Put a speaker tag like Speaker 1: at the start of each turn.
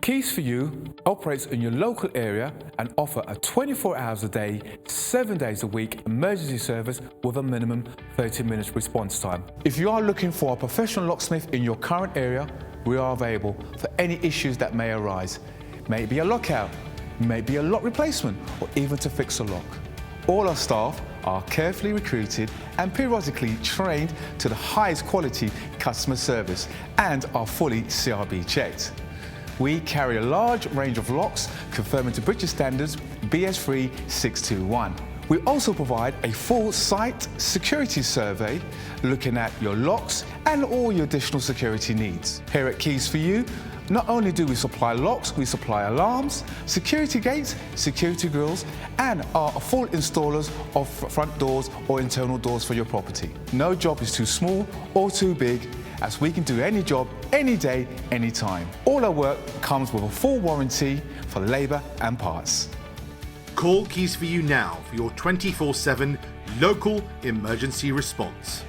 Speaker 1: Keys for You operates in your local area and offer a 24 hours a day, 7 days a week emergency service with a minimum 30 minutes response time. If you are looking for a professional locksmith in your current area, we are available for any issues that may arise. May it be a lockout, may it be a lock replacement, or even to fix a lock. All our staff are carefully recruited and periodically trained to the highest quality customer service and are fully CRB checked. We carry a large range of locks conforming to British standards BS3 621. We also provide a full site security survey looking at your locks and all your additional security needs. Here at Keys for You, not only do we supply locks, we supply alarms, security gates, security grills, and are full installers of front doors or internal doors for your property. No job is too small or too big, as we can do any job, any day, any time. All our work comes with a full warranty for labour and parts.
Speaker 2: Call Keys for You now for your 24/7 local emergency response.